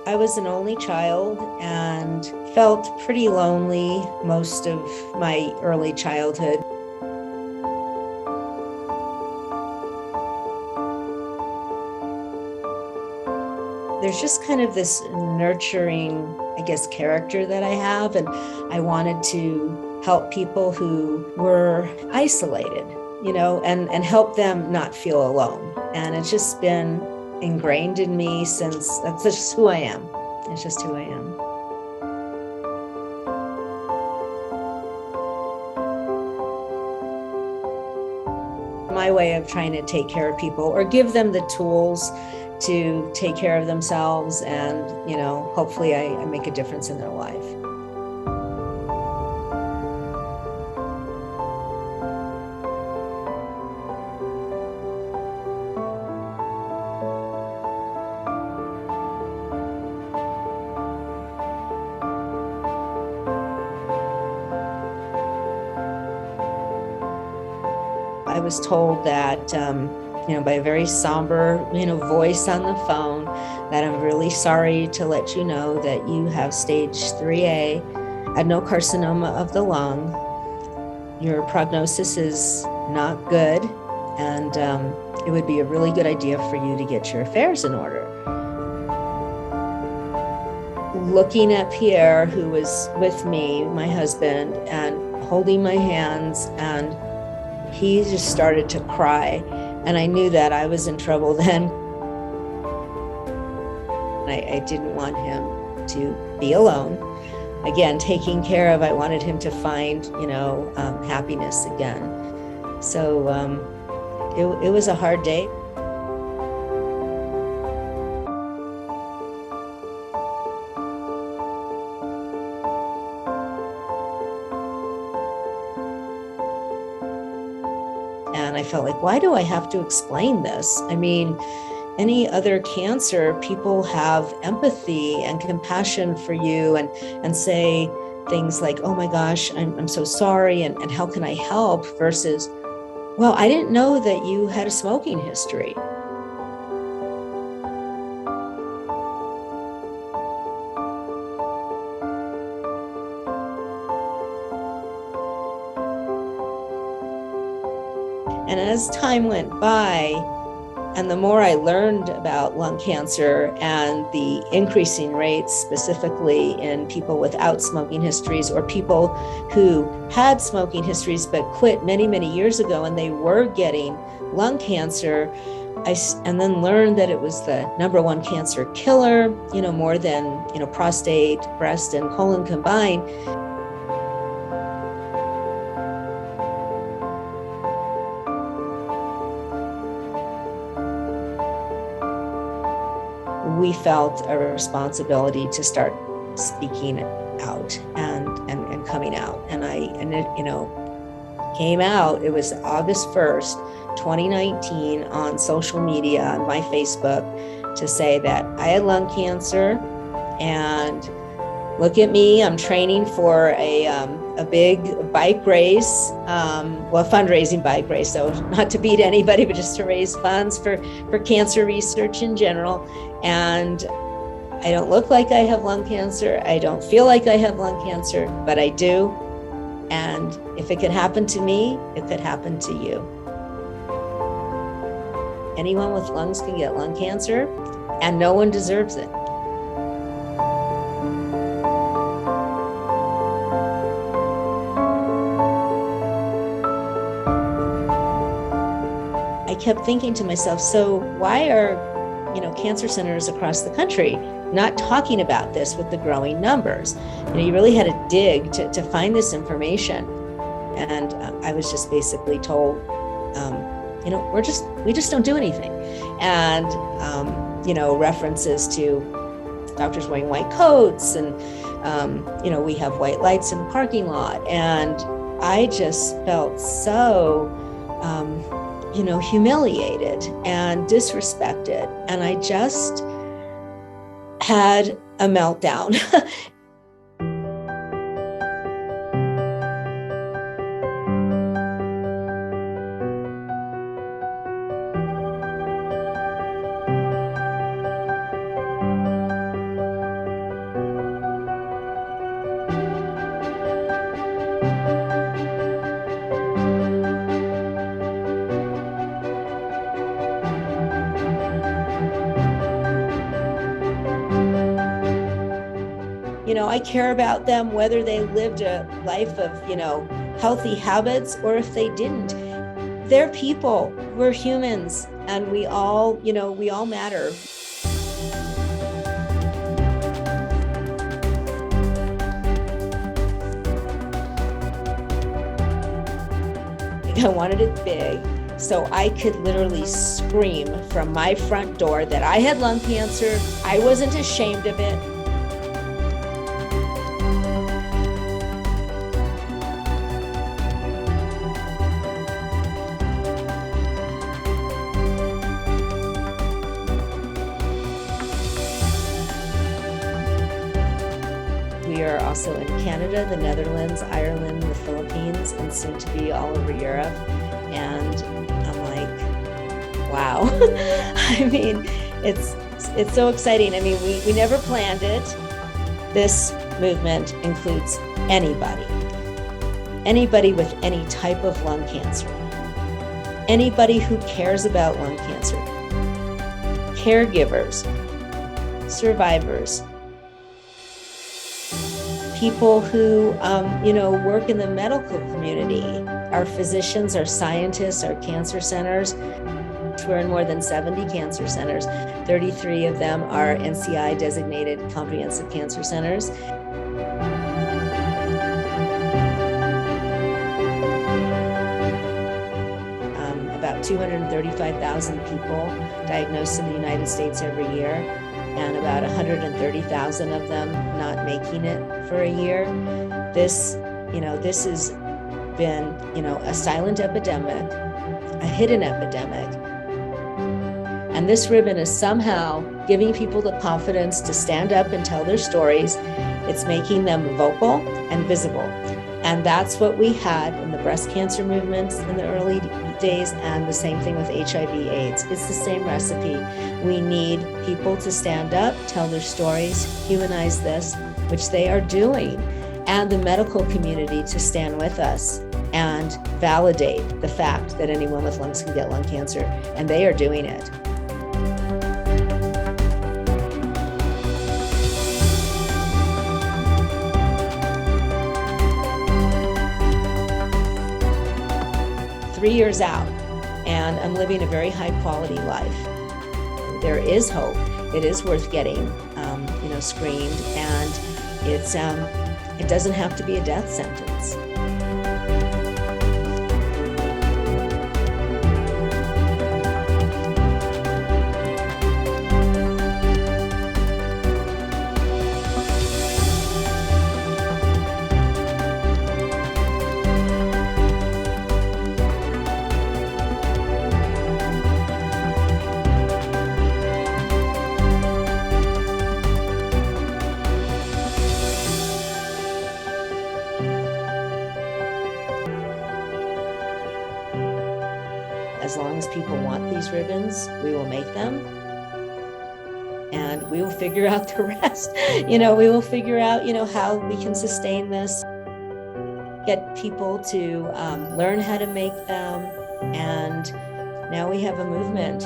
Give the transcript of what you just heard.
I was an only child and felt pretty lonely most of my early childhood. There's just kind of this nurturing, I guess, character that I have, and I wanted to help people who were isolated, and help them not feel alone. And it's just been ingrained in me since. That's just who I am. It's just who I am. My way of trying to take care of people or give them the tools to take care of themselves, and hopefully I make a difference in their life. I was told that, by a very somber, voice on the phone, that I'm really sorry to let you know that you have stage 3A adenocarcinoma of the lung. Your prognosis is not good, and it would be a really good idea for you to get your affairs in order. Looking at Pierre, who was with me, my husband, and holding my hands, and he just started to cry, and I knew that I was in trouble then. I didn't want him to be alone. Again, taking care of, I wanted him to find, happiness again. So it was a hard day. And I felt like, why do I have to explain this? I mean, any other cancer, people have empathy and compassion for you and say things like, oh my gosh, I'm so sorry, and how can I help? Versus, well, I didn't know that you had a smoking history. And as time went by, and the more I learned about lung cancer and the increasing rates, specifically in people without smoking histories or people who had smoking histories but quit many, many years ago, and they were getting lung cancer, and then learned that it was the #1 cancer killer, more than, prostate, breast, and colon combined. We felt a responsibility to start speaking out and coming out. And it came out. It was August 1st, 2019, on social media, on my Facebook, to say that I had lung cancer, and look at me, I'm training for a big bike race, a fundraising bike race, so not to beat anybody, but just to raise funds for cancer research in general. And I don't look like I have lung cancer. I don't feel like I have lung cancer, but I do. And if it could happen to me, it could happen to you. Anyone with lungs can get lung cancer, and no one deserves it. I kept thinking to myself, so why are, cancer centers across the country not talking about this with the growing numbers? You really had to dig to find this information. And I was just basically told, we just don't do anything. And, references to doctors wearing white coats, and, we have white lights in the parking lot. And I just felt so, humiliated and disrespected. And I just had a meltdown. I care about them whether they lived a life of, healthy habits or if they didn't. They're people, we're humans, and we all matter. I wanted it big, so I could literally scream from my front door that I had lung cancer. I wasn't ashamed of it. We are also in Canada, the Netherlands, Ireland, the Philippines, and soon to be all over Europe. And I'm like, wow. I mean, it's so exciting. I mean, we never planned it. This movement includes anybody with any type of lung cancer, anybody who cares about lung cancer, caregivers, survivors, people who, work in the medical community, our physicians, our scientists, our cancer centers. We're in more than 70 cancer centers. 33 of them are NCI designated comprehensive cancer centers. About 235,000 people diagnosed in the United States every year, and about 130,000 of them not making it for a year. This has been, a silent epidemic, a hidden epidemic. And this ribbon is somehow giving people the confidence to stand up and tell their stories. It's making them vocal and visible. And that's what we had in the breast cancer movements in the early days, and the same thing with HIV/AIDS. It's the same recipe. We need people to stand up, tell their stories, humanize this, which they are doing, and the medical community to stand with us and validate the fact that anyone with lungs can get lung cancer, and they are doing it. Three years out, and I'm living a very high quality life. There is hope. It is worth getting, screened, and it doesn't have to be a death sentence. As long as people want these ribbons, we will make them, and we will figure out the rest. We will figure out, how we can sustain this, get people to learn how to make them, and now we have a movement